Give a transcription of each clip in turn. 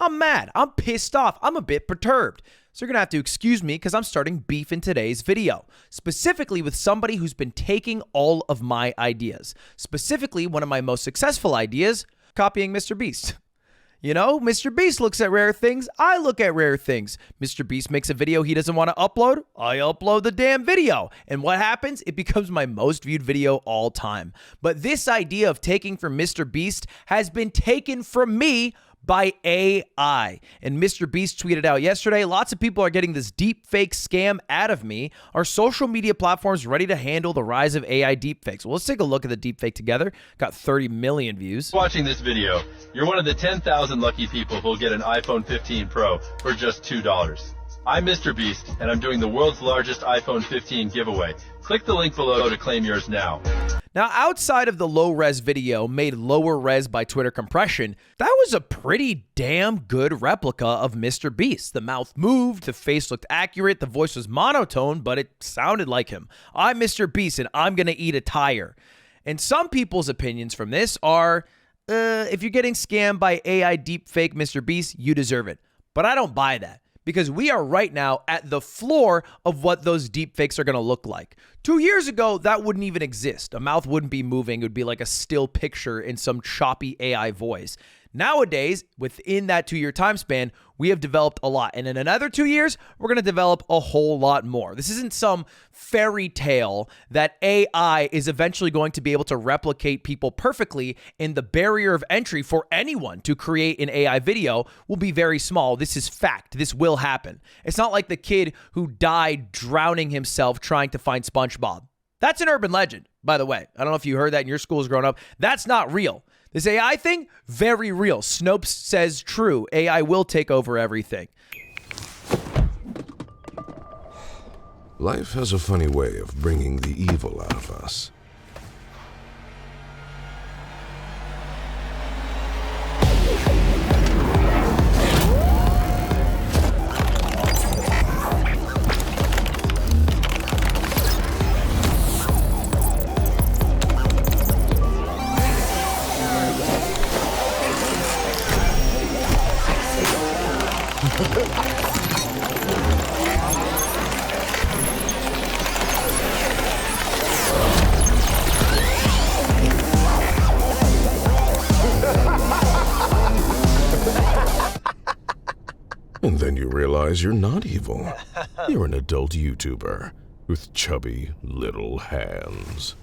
I'm mad. I'm pissed off. I'm a bit perturbed. So you're going to have to excuse me because I'm starting beef in today's video, specifically with somebody who's been taking all of my ideas, specifically one of my most successful ideas, copying MrBeast. You know, MrBeast looks at rare things. I look at rare things. MrBeast makes a video he doesn't want to upload. I upload the damn video. And what happens? It becomes my most viewed video all time. But this idea of taking from MrBeast has been taken from me by AI. And MrBeast tweeted out yesterday, lots of people are getting this deep fake scam out of me. Are social media platforms ready to handle the rise of AI deepfakes? Well, let's take a look at the deepfake together. Got 30 million views. Watching this video, you're one of the 10,000 lucky people who'll get an iPhone 15 Pro for just $2. I'm MrBeast, and I'm doing the world's largest iPhone 15 giveaway. Click the link below to claim yours now. Now, outside of the low-res video made lower res by Twitter compression, that was a pretty damn good replica of MrBeast. The mouth moved, the face looked accurate, the voice was monotone, but it sounded like him. I'm MrBeast, and I'm gonna eat a tire. And some people's opinions from this are, if you're getting scammed by AI deepfake MrBeast, you deserve it. But I don't buy that, because we are right now at the floor of what those deepfakes are going to look like. 2 years ago, that wouldn't even exist. A mouth wouldn't be moving. It would be like a still picture in some choppy AI voice. Nowadays, within that 2 year time span, we have developed a lot. And in another 2 years, we're going to develop a whole lot more. This isn't some fairy tale that AI is eventually going to be able to replicate people perfectly, and the barrier of entry for anyone to create an AI video will be very small. This is fact. This will happen. It's not like the kid who died drowning himself trying to find SpongeBob. That's an urban legend, by the way. I don't know if you heard that in your schools growing up. That's not real. This AI thing, very real. Snopes says true. AI will take over everything. Life has a funny way of bringing the evil out of us. And then you realize you're not evil. You're an adult YouTuber with chubby little hands.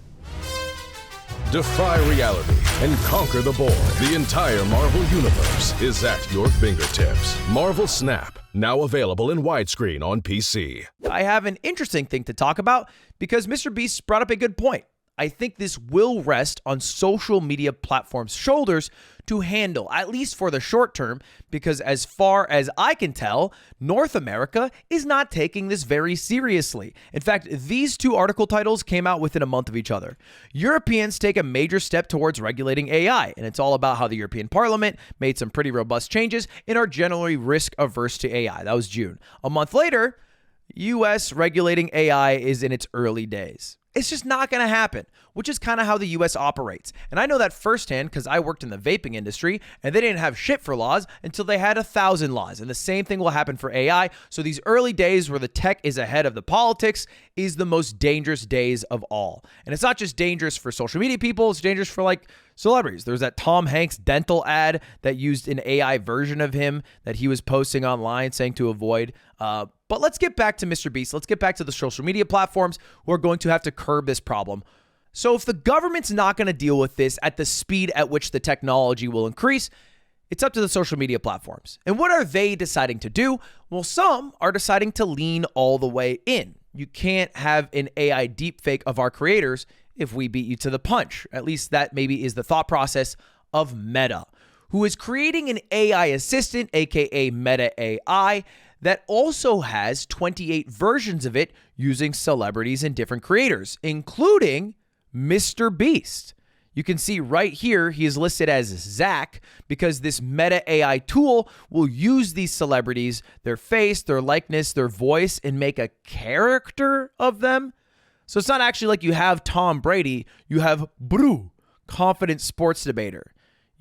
Defy reality and conquer the board. The entire Marvel Universe is at your fingertips. Marvel Snap, now available in widescreen on PC. I have an interesting thing to talk about because MrBeast brought up a good point. I think this will rest on social media platforms' shoulders to handle, at least for the short term, because as far as I can tell, North America is not taking this very seriously. In fact, these two article titles came out within a month of each other. Europeans take a major step towards regulating AI, and it's all about how the European Parliament made some pretty robust changes and are generally risk-averse to AI. That was June. A month later, US regulating AI is in its early days. It's just not going to happen, which is kind of how the US operates. And I know that firsthand because I worked in the vaping industry and they didn't have shit for laws until they had 1,000 laws. And the same thing will happen for AI. So these early days where the tech is ahead of the politics is the most dangerous days of all. And it's not just dangerous for social media people, it's dangerous for like celebrities. There's that Tom Hanks dental ad that used an AI version of him that he was posting online saying to avoid. But let's get back to MrBeast. Let's get back to the social media platforms who are going to have to curb this problem. So if the government's not going to deal with this at the speed at which the technology will increase, it's up to the social media platforms. And what are they deciding to do? Well, some are deciding to lean all the way in. You can't have an AI deepfake of our creators if we beat you to the punch. At least that maybe is the thought process of Meta, who is creating an AI assistant, aka Meta AI, that also has 28 versions of it using celebrities and different creators, including MrBeast. You can see right here, he is listed as Zach because this Meta AI tool will use these celebrities, their face, their likeness, their voice, and make a character of them. So it's not actually like you have Tom Brady, you have Brew, confident sports debater.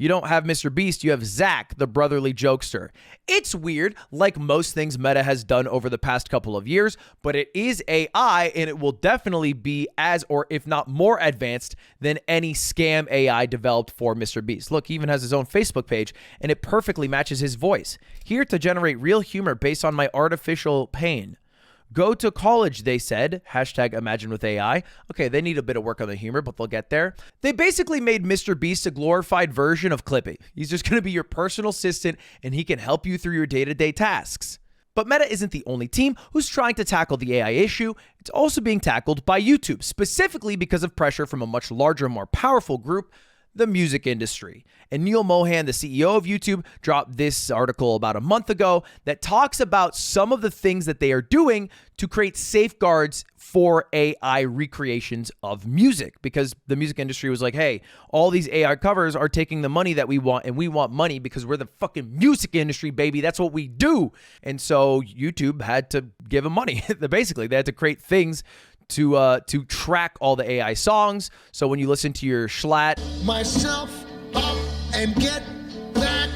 You don't have Mr. Beast, you have Zach, the brotherly jokester. It's weird, like most things Meta has done over the past couple of years, but it is AI, and it will definitely be as, or if not more advanced than any scam AI developed for Mr. Beast. Look, he even has his own Facebook page, and it perfectly matches his voice. Here to generate real humor based on my artificial pain. Go to college, they said. Hashtag imagine with AI. Okay, they need a bit of work on the humor, but they'll get there. They basically made Mr. Beast a glorified version of Clippy. He's just going to be your personal assistant, and he can help you through your day-to-day tasks. But Meta isn't the only team who's trying to tackle the AI issue. It's also being tackled by YouTube, specifically because of pressure from a much larger, more powerful group, the music industry. And Neil Mohan, the CEO of YouTube, dropped this article about a month ago that talks about some of the things that they are doing to create safeguards for AI recreations of music, because the music industry was like, hey, all these AI covers are taking the money that we want, and we want money because we're the fucking music industry, baby. That's what we do. And so YouTube had to give them money. Basically, they had to create things to track all the AI songs. So when you listen to your Schlatt, myself up and get back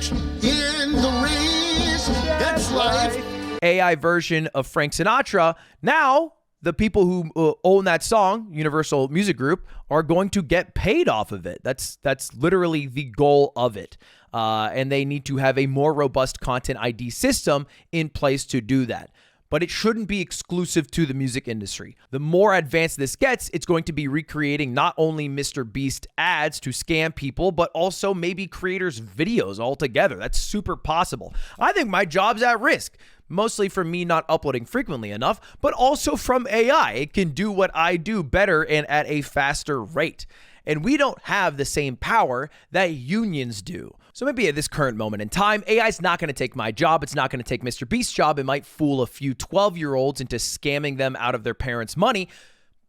in the race. That's life. AI version of Frank Sinatra, now the people who own that song, Universal Music Group, are going to get paid off of it. That's literally the goal of it. And they need to have a more robust content ID system in place to do that. But it shouldn't be exclusive to the music industry. The more advanced this gets, it's going to be recreating not only Mr. Beast ads to scam people, but also maybe creators' videos altogether. That's super possible. I think my job's at risk, mostly from me not uploading frequently enough, but also from AI. It can do what I do better and at a faster rate. And we don't have the same power that unions do. So maybe at this current moment in time, AI is not going to take my job. It's not going to take Mr. Beast's job. It might fool a few 12-year-olds into scamming them out of their parents' money,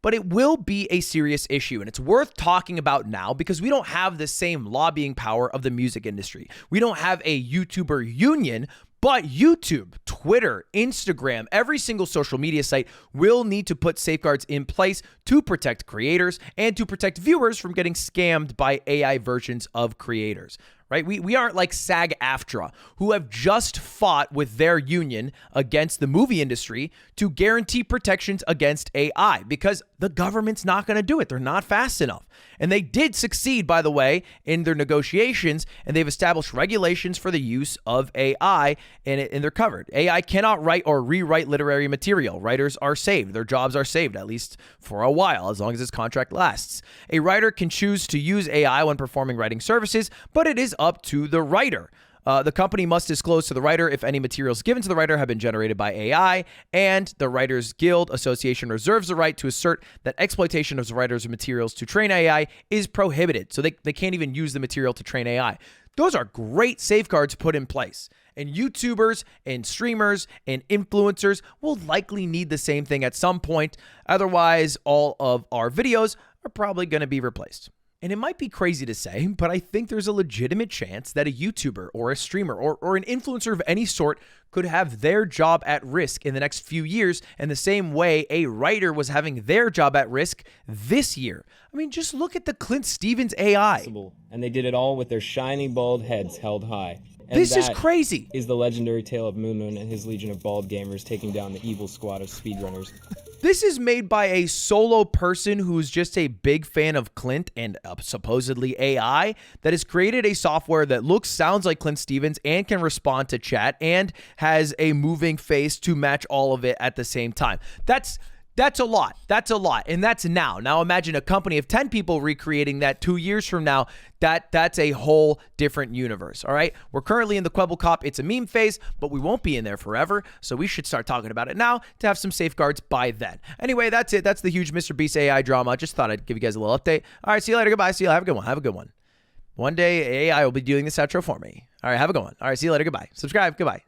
but it will be a serious issue. And it's worth talking about now because we don't have the same lobbying power of the music industry. We don't have a YouTuber union, but YouTube, Twitter, Instagram, every single social media site will need to put safeguards in place to protect creators and to protect viewers from getting scammed by AI versions of creators. Right? We aren't like SAG-AFTRA, who have just fought with their union against the movie industry to guarantee protections against AI because the government's not going to do it. They're not fast enough. And they did succeed, by the way, in their negotiations, and they've established regulations for the use of AI, and they're covered. AI cannot write or rewrite literary material. Writers are saved. Their jobs are saved, at least for a while, as long as this contract lasts. A writer can choose to use AI when performing writing services, but it is up to the writer. The company must disclose to the writer if any materials given to the writer have been generated by AI, and the Writers Guild Association reserves the right to assert that exploitation of the writer's materials to train AI is prohibited. So they can't even use the material to train AI. Those are great safeguards put in place. And YouTubers and streamers and influencers will likely need the same thing at some point. Otherwise, all of our videos are probably going to be replaced. And it might be crazy to say, but I think there's a legitimate chance that a YouTuber or a streamer or an influencer of any sort could have their job at risk in the next few years in the same way a writer was having their job at risk this year. I mean, just look at the Clint Stevens AI. And they did it all with their shiny bald heads held high. And this is crazy. Is the legendary tale of Moon Moon and his legion of bald gamers taking down the evil squad of speedrunners. This is made by a solo person who's just a big fan of Clint and supposedly AI that has created a software that looks, sounds like Clint Stevens and can respond to chat and has a moving face to match all of it at the same time. That's a lot. That's a lot. And that's now. Now imagine a company of 10 people recreating that 2 years from now. That's a whole different universe. All right. We're currently in the Quibble Cop. It's a meme phase, but we won't be in there forever. So we should start talking about it now to have some safeguards by then. Anyway, that's it. That's the huge Mr. Beast AI drama. Just thought I'd give you guys a little update. All right. See you later. Goodbye. See you. Have a good one. Have a good one. One day AI will be doing this outro for me. All right. Have a good one. All right. See you later. Goodbye. Subscribe. Goodbye.